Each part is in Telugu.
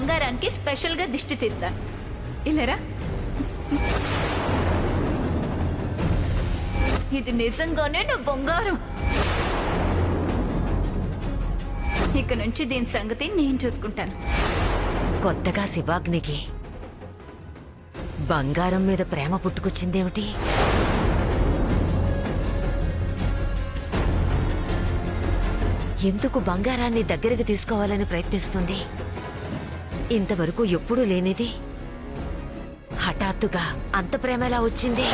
బంగారానికి స్పెషల్ గా దిష్టి తీస్తాను. ఇలారా. ఇది నిజంగానే నా బంగారం. ఇక నుంచి దీని సంగతి నేను చూసుకుంటాను. కొత్తగా శివాగ్నికి బంగారం మీద ప్రేమ పుట్టుకొచ్చిందేమిటి? ఎందుకు బంగారాన్ని దగ్గరికి తీసుకోవాలని ప్రయత్నిస్తుంది? ఇంతవరకు ఎప్పుడూ లేనిది హఠాత్తుగా అంత ప్రేమ ఎలా వచ్చింది?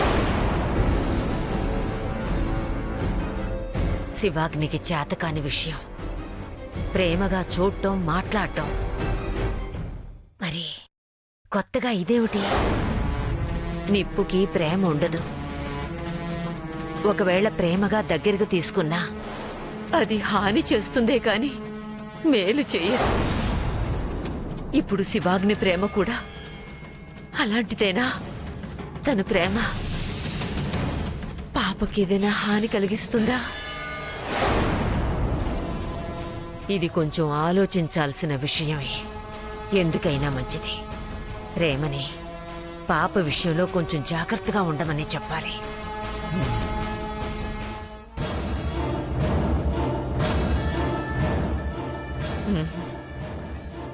శివాగ్నికి చేతకాని విషయం ప్రేమగా చూడటం, మాట్లాడటం. మరి కొత్తగా ఇదేమిటి? నిప్పుకి ప్రేమ ఉండదు. ఒకవేళ ప్రేమగా దగ్గరకు తీసుకున్నా అది హాని చేస్తుందే కాని మేలు చెయ్యదు. ఇప్పుడు శివాగ్ని ప్రేమ కూడా అలాంటిదేనా? తన ప్రేమ పాపకేదైనా హాని కలిగిస్తుందా? ఇది కొంచెం ఆలోచించాల్సిన విషయమే. ఎందుకైనా మంచిది ప్రేమని పాప విషయంలో కొంచెం జాగ్రత్తగా ఉండమని చెప్పాలి.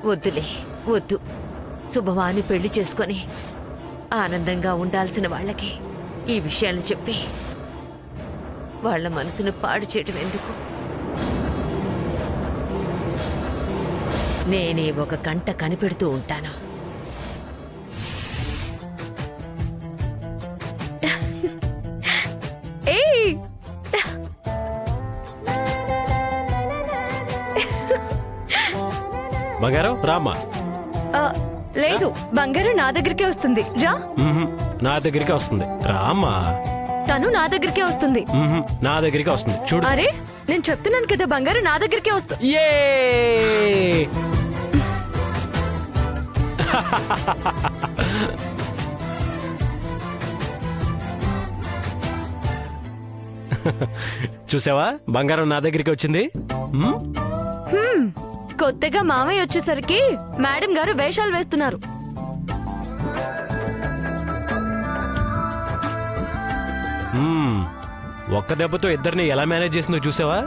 వద్దులే, వద్దు. శుభవాని పెళ్లి చేసుకొని ఆనందంగా ఉండాల్సిన వాళ్ళకి ఈ విషయాలు చెప్పి వాళ్ళ మనసును పాడు చేయటం ఎందుకు? నేనే ఒక కంట కనిపెడుతూ ఉంటాను. బంగారం రామ్మా. లేదు, బంగారం నా దగ్గరికే వస్తుంది. రా. నా దగ్గరికి వస్తుంది. రామ్మా. తను నా దగ్గరికే వస్తుంది. నా దగ్గరికి వస్తుంది. చూడు. అరే, నేను చెప్తున్నాను కదా, బంగారం నా దగ్గరికే వస్తుంది. చూసావా, బంగారం నా దగ్గరికి వచ్చింది. కొత్తగా మామయ్య వచ్చేసరికి మేడం గారు వేషాలు వేస్తున్నారు. ఒక్క దెబ్బతో ఇద్దరిని ఎలా మేనేజ్ చేసిందో చూసావా?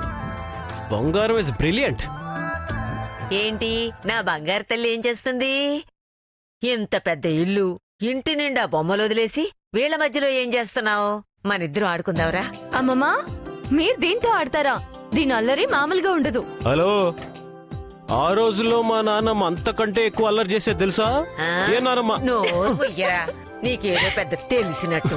బంగారం ఇస్ బ్రిలియంట్. ఏంటి నా బంగారు తల్లి ఏం చేస్తుంది? ఇంత పెద్ద ఇల్లు, ఇంటి నిండా బొమ్మలు వదిలేసి వీళ్ల మధ్యలో ఏం చేస్తున్నావు? మనిద్దరం ఆడుకుందావరా? అమ్మమ్మా, మీరు దీంతో ఆడతారా? దీని అల్లరి మామూలుగా ఉండదు. హలో, ఆ రోజుల్లో మా నాన్నమ్మ అంతకంటే ఎక్కువ అల్లరి చేసేది తెలుసా? ఏ నానమ్మ? నోరు ముయ్యరా, నీకేదో పెద్ద తెలిసినట్టు.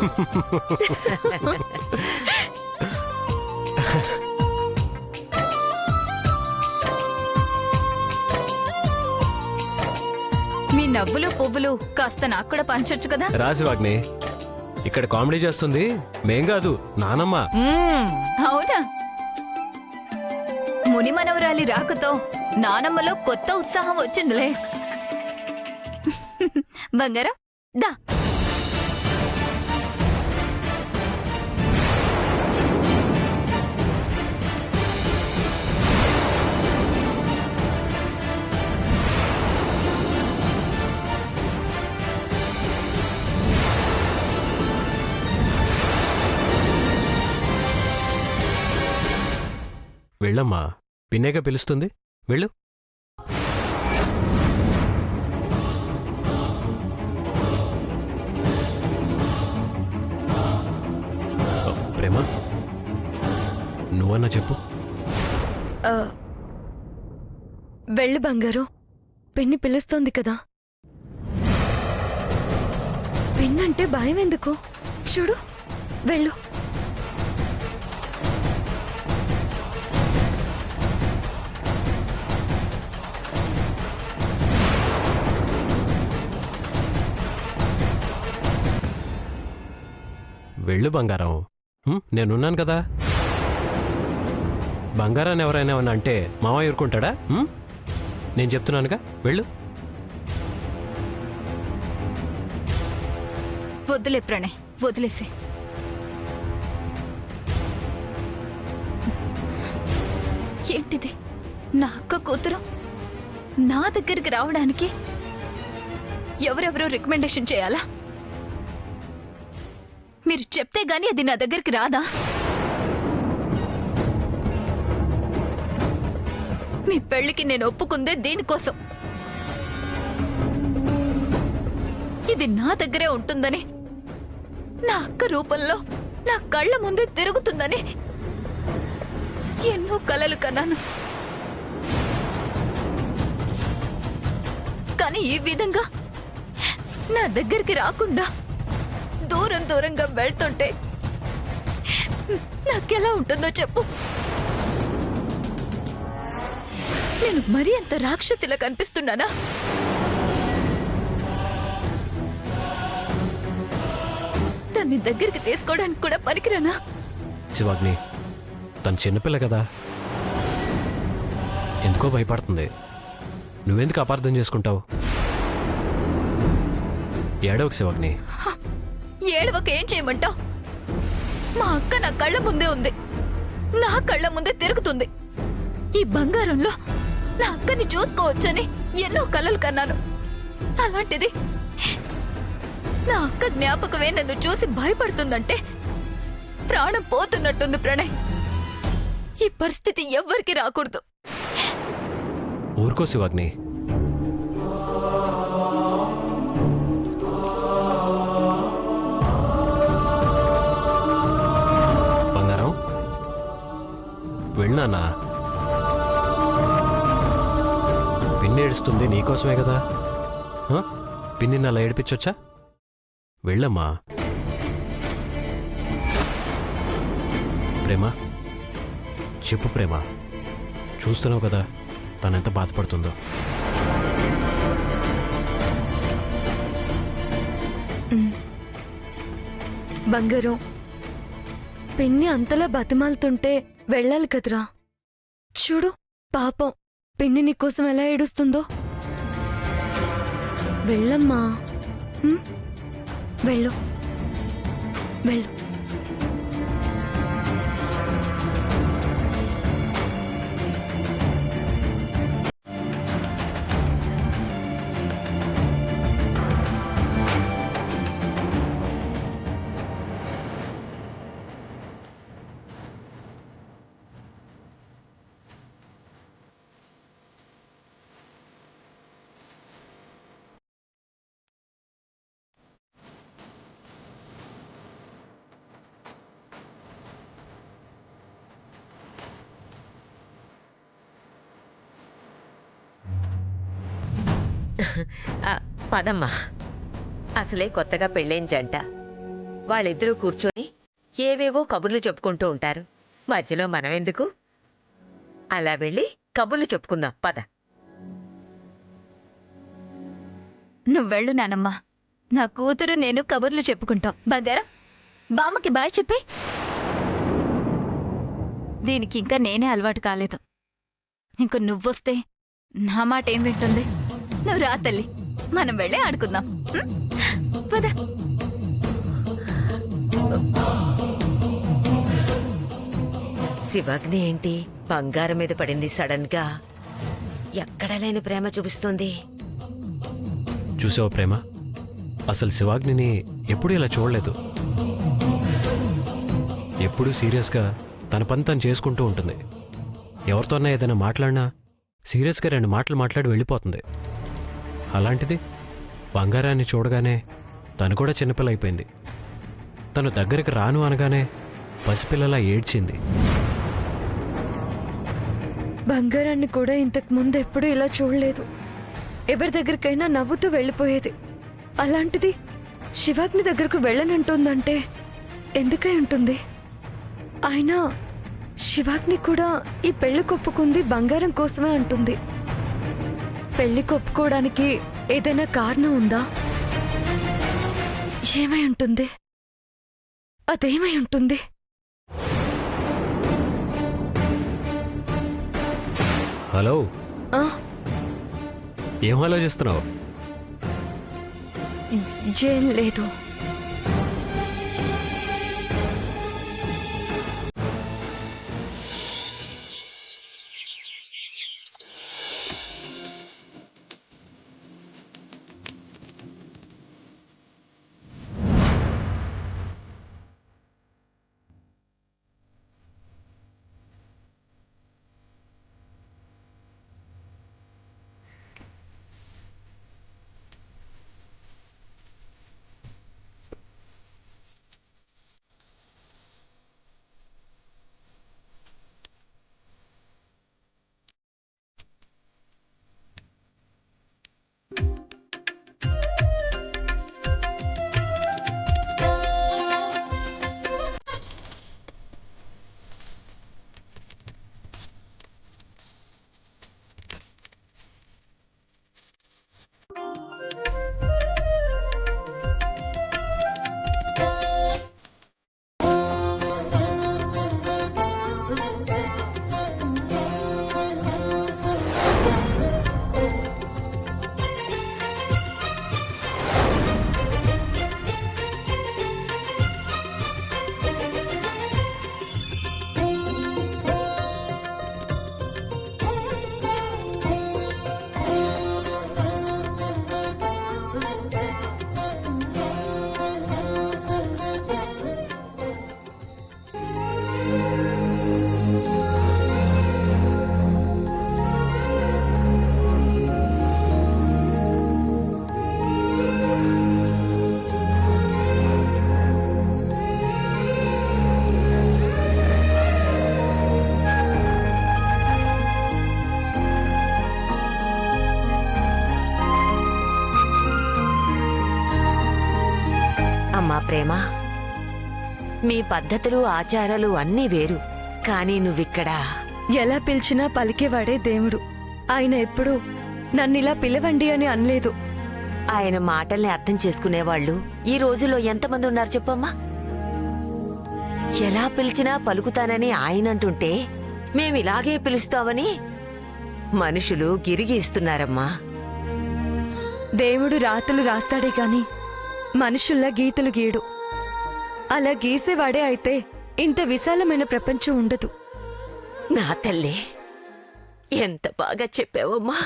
మీ నవ్వులు పువ్వులు కాస్త నాకు కూడా పంచొచ్చు కదా. రాజవాగ్ని ఇక్కడ కామెడీ చేస్తుంది మేం కాదు, నానమ్మ. అవునా? ముని మనవరాలి రాకతో నానమ్మలో కొత్త ఉత్సాహం వచ్చిందిలే. బంగారం దా. వెళ్ళమ్మా, పిన్నేగా పిలుస్తుంది, వెళ్ళు. ప్రేమ, నువ్వన్నా చెప్పు. వెళ్ళు బంగారు, పిన్ని పిలుస్తోంది కదా. పిన్నంటే భయం ఎందుకు? చూడు, వెళ్ళు. వెళ్ళు బంగారం, నేనున్నాను కదా. బంగారాన్ని ఎవరైనా ఏమన్నా అంటే మామ ఊరుకుంటాడా? నేను చెప్తున్నానుగా, వెళ్ళు. వద్దులే ప్రణయ్, వదిలేసే. ఏంటిది? నా అక్క కూతురు నా దగ్గరికి రావడానికి ఎవరెవరో రికమెండేషన్ చేయాలా? మీరు చెప్తే గాని అది నా దగ్గరికి రాదా? మీ పెళ్లికి నేను ఒప్పుకుందే దీనికోసం. ఇది నా దగ్గరే ఉంటుందని, నా అక్క రూపంలో నా కళ్ళ ముందే తిరుగుతుందని ఎన్నో కలలు కన్నాను. కానీ ఈ విధంగా నా దగ్గరికి రాకుండా దూరం దూరంగా వెళ్తుంటే నాకెలా ఉంటుందో చెప్పు. నేను మరీ అంత రాక్షసిలా కనిపిస్తున్నానా? దాన్ని దగ్గరికి తీసుకోవడానికి కూడా పనికిరానా? శివాగ్ని, తను చిన్నపిల్ల కదా, ఎందుకో భయపడుతుంది. నువ్వెందుకు అపార్థం చేసుకుంటావు? ఏడవకు శివాగ్ని. ఏడవక ఏం చేయమంటావు? మా అక్క నా కళ్ళ ముందే ఉంది, నా కళ్ళ ముందే తిరుగుతుంది. ఈ బంగారంలో నా అక్కని చూసుకోవచ్చని ఎన్నో కలలు కన్నాను. అలాంటిది నా అక్క జ్ఞాపకమే నన్ను చూసి భయపడుతుందంటే ప్రాణం పోతున్నట్టుంది ప్రణయ్. ఈ పరిస్థితి ఎవ్వరికి రాకూడదు. ఊరుకో శివాగ్ని. బంగారం, వెళ్ళినానా? పిన్ని ఏడుస్తుంది నీకోసమే కదా. పిన్ని అలా ఏడిపించొచ్చా? వెళ్ళమ్మా. ప్రేమ, చెప్పు ప్రేమ. చూస్తున్నావు కదా తనెంత బాధపడుతుందో. బంగారం, పిన్ని అంతలా బతిమాలుతుంటే వెళ్ళాలి కదరా. చూడు పాపం, పిన్ని నీకోసం ఎలా ఏడుస్తుందో. వెళ్ళమ్మా. వెళ్ళు వెళ్ళు. పదమ్మా. అసలే కొత్తగా పెళ్ళైన జంట, వాళ్ళిద్దరూ కూర్చొని ఏవేవో కబుర్లు చెప్పుకుంటూ ఉంటారు. మధ్యలో మనమెందుకు? అలా వెళ్ళి కబుర్లు చెప్పుకుందాం పద. నువ్వెళ్ళు నానమ్మా, నా కూతురు నేను కబుర్లు చెప్పుకుంటాం. బంగారం, బామ్మకి బాయ్ చెప్పి. దీనికి ఇంకా నేనే అలవాటు కాలేదు. ఇంక నువ్వొస్తే నా మాట ఏం వింటుంది? నువ్వు రా తల్లి, మనం వెళ్ళి ఆడుకుందాం. పద. శివాగ్ని ఏంటి బంగారం మీద పడింది సడన్ గా? ఎక్కడ లేని ప్రేమ చూపిస్తుంది. చూసావా ప్రేమ, అసలు శివాగ్నిని ఎప్పుడూ ఇలా చూడలేదు. ఎప్పుడూ సీరియస్గా తన పని తను చేసుకుంటూ ఉంటుంది. ఎవరితోన్నా ఏదైనా మాట్లాడినా సీరియస్గా 2 మాటలు మాట్లాడి వెళ్ళిపోతుంది. అలాంటిది బంగారాన్ని చూడగానే తను కూడా చిన్నపిల్ల అయిపోయింది. తను దగ్గరికి రాను అనగానే పసిపిల్లలా ఏడ్చింది. బంగారాన్ని కూడా ఇంతకు ముందు ఎప్పుడూ ఇలా చూడలేదు. ఎవరి దగ్గరికైనా నవ్వుతూ వెళ్ళిపోయేది. అలాంటిది శివాగ్ని దగ్గరకు వెళ్ళనంటుందంటే ఎందుకై ఉంటుంది? అయినా శివాగ్ని కూడా ఈ పెళ్లి కొప్పుకుంది బంగారం కోసమే అంటుంది. పెళ్లి కొప్పుకోవడానికి ఏదైనా కారణం ఉందా? ఏమై ఉంటుంది? అదేమై ఉంటుంది? హలో, ఆ, ఏం ఆలోచిస్తున్నావు? ఏం లేదు. ప్రేమ మీ పద్ధతులు ఆచారాలు అన్నీ వేరు, కానీ నువ్విక్కడ ఎలా పిలిచినా పలికేవాడే దేవుడు. ఆయన ఎప్పుడూ నన్నిలా పిలవండి అని అనలేదు. ఆయన మాటల్ని అర్థం చేసుకునేవాళ్ళు ఈ రోజుల్లో ఎంతమంది ఉన్నారు చెప్పమ్మా? ఎలా పిలిచినా పలుకుతానని ఆయనంటుంటే మేమిలాగే పిలుస్తామని మనుషులు గిరిగీస్తున్నారమ్మా. దేవుడు రాతలు రాస్తాడే కాని మనుషుల్లా గీతలు గీయడు. అలా గీసేవాడే అయితే ఇంత విశాలమైన ప్రపంచం ఉండదు. నా తల్లి, ఎంత బాగా చెప్పావమ్మా.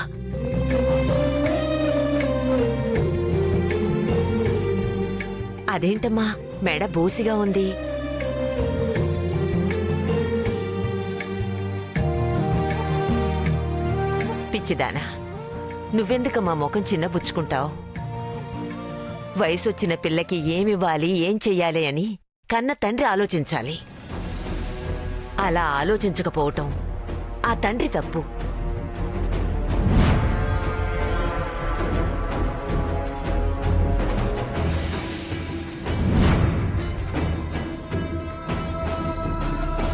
అదేంటమ్మా మెడ బోసిగా ఉంది? పిచ్చిదానా, నువ్వెందుకమ్మా ముఖం చిన్నబుచ్చుకుంటావు? వయసొచ్చిన పిల్లకి ఏమివ్వాలి, ఏం చెయ్యాలి అని కన్న తండ్రి ఆలోచించాలి. అలా ఆలోచించకపోవటం ఆ తండ్రి తప్పు.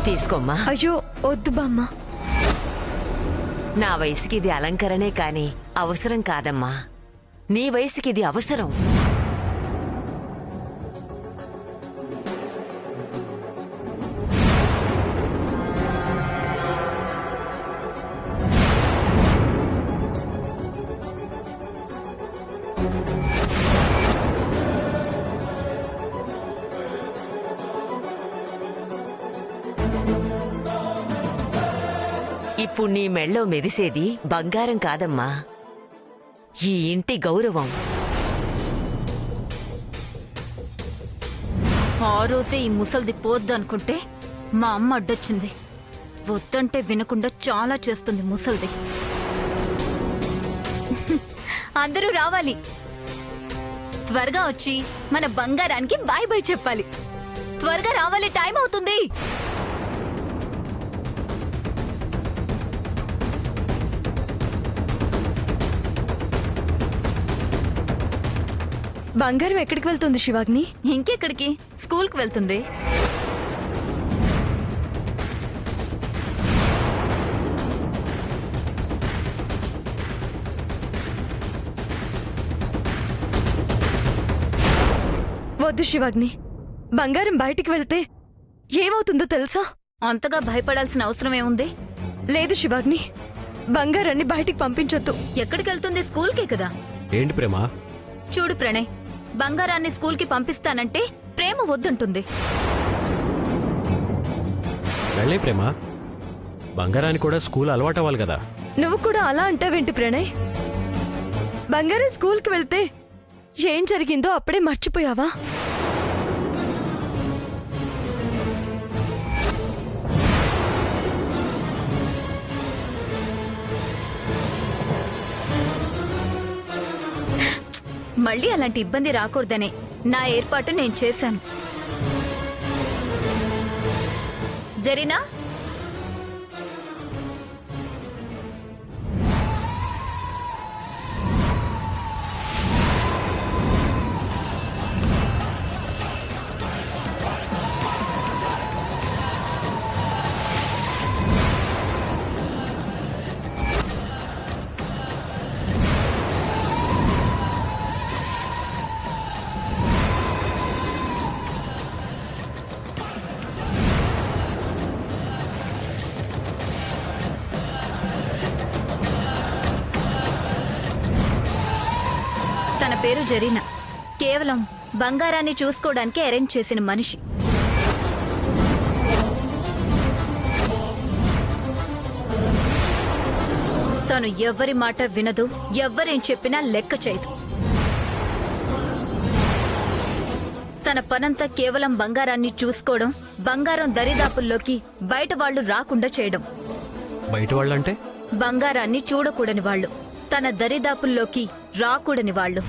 తీసుకోమ్మా. అయ్యో వద్దు బామ్మ. నా వయసుకి ఇది అలంకరణే కాని అవసరం కాదమ్మా. నీ వయసుకి ఇది అవసరం. ఇప్పుడు నీ మెళ్ళో మెరిసేది బంగారం కాదమ్మా, ఈ ఇంటి గౌరవం. ఆ రోజే ఈ ముసల్ది పోద్దనుకుంటే మా అమ్మ అడ్డొచ్చింది. వద్దంటే వినకుండా చాలా చేస్తుంది ముసల్ది. అందరూ రావాలి, త్వరగా వచ్చి మన బంగారానికి బాయ్ బాయ్ చెప్పాలి. త్వరగా రావాలి, టైం అవుతుంది. బంగారం ఎక్కడికి వెళ్తుంది శివాగ్ని? ఇంకెక్కడికి, స్కూల్కి వెళ్తుంది. వద్దు శివాగ్ని, బంగారం బయటికి వెళ్తే ఏమవుతుందో తెలుసా? అంతగా భయపడాల్సిన అవసరం ఏముంది? లేదు శివాగ్ని, బంగారాన్ని బయటికి పంపించొద్దు. ఎక్కడికి వెళ్తుంది? స్కూల్కే కదా. ఏంటి ప్రేమ? చూడు ప్రణయ్, బంగారాన్ని స్కూల్కి పంపిస్తానంటే ప్రేమ వద్దంటుంది. వెళ్ళే ప్రేమ, బంగారానికి కూడా స్కూల్ అలవాటు అవ్వాలి కదా. నువ్వు కూడా అలా అంటావేంటి ప్రణయ్? బంగారం స్కూల్కి వెళ్తే ఏం జరిగిందో అప్పుడే మర్చిపోయావా? మళ్ళీ అలాంటి ఇబ్బంది రాకూడదనే నా ఏర్పాటు నేను చేశాను. జరీనా, తన పేరు జరీనా. కేవలం బంగారాన్ని చూసుకోవడానికి అరేంజ్ చేసిన మనిషి. తను ఎవ్వరి మాట వినదు, ఎవ్వరేం చెప్పినా లెక్క చేయదు. తన పనంతా కేవలం బంగారాన్ని చూసుకోవడం, బంగారం దరిదాపుల్లోకి బయట వాళ్ళు రాకుండా చేయడం. బయట వాళ్ళంటే? బంగారాన్ని చూడకూడని వాళ్ళు, తన దరిదాపుల్లోకి రాకూడని వాళ్ళు.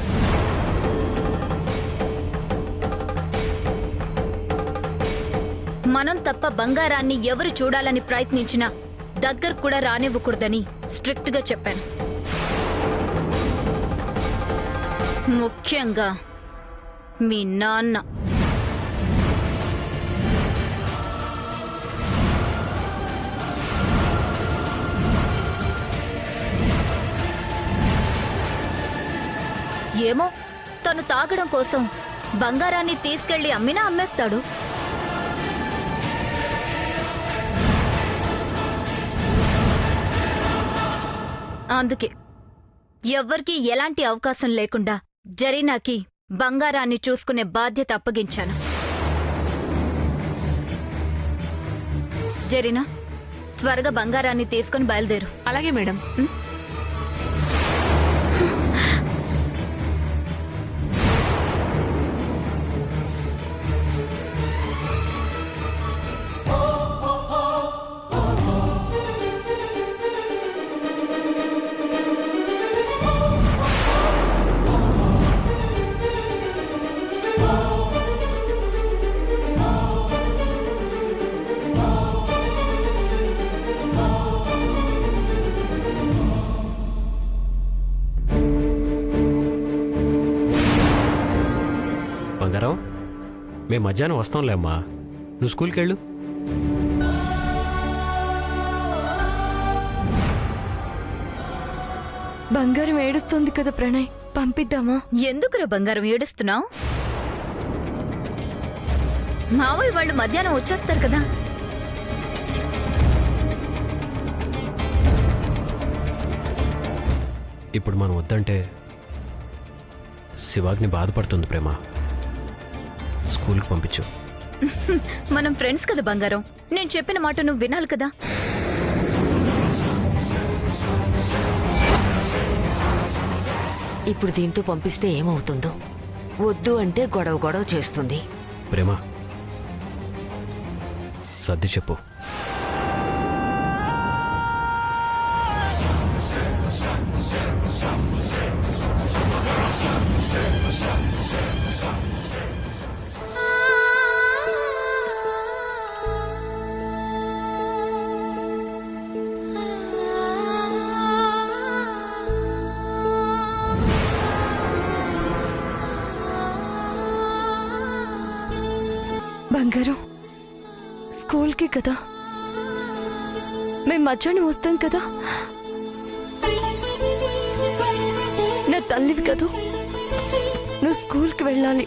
మనం తప్ప బంగారాన్ని ఎవరు చూడాలని ప్రయత్నించినా దగ్గర కూడా రానివ్వకూడదని స్ట్రిక్ట్ గా చెప్పాను. ముఖ్యంగా మీ నాన్న. ఏమో, తను తాగడం కోసం బంగారాన్ని తీసుకెళ్లి అమ్మినా అమ్మేస్తాడు. అందుకే ఎవ్వరికీ ఎలాంటి అవకాశం లేకుండా జరీనాకి బంగారాన్ని చూసుకునే బాధ్యత అప్పగించాను. జరీనా, త్వరగా బంగారాన్ని తీసుకుని బయలుదేరు. అలాగే మేడం. బంగారం, మేము మధ్యాహ్నం వస్తాంలే అమ్మా, నువ్వు స్కూల్కి వెళ్ళు. బంగారం ఏడుస్తుంది కదా ప్రణయ్, పంపిద్దామా? ఎందుకురా బంగారం ఏడుస్తున్నావు? మావయ్య వాళ్ళు మధ్యాహ్నం వచ్చేస్తారు కదా. ఇప్పుడు మనం వద్దంటే శివాగ్ని బాధపడుతుంది ప్రేమ. స్కూల్కి పంపించు. మనం ఫ్రెండ్స్ కదా బంగారం, నేను చెప్పిన మాట నువ్వు వినాలి కదా. ఇప్పుడు దీంతో పంపిస్తే ఏమవుతుందో? వద్దు అంటే గొడవ గొడవ చేస్తుంది. ప్రేమ, సర్ది చెప్పు. బంగారం, స్కూల్కి కదా, మేము మధ్యాహ్నం వస్తాం కదా. నా తల్లివి కదా, నువ్వు స్కూల్కి వెళ్ళాలి.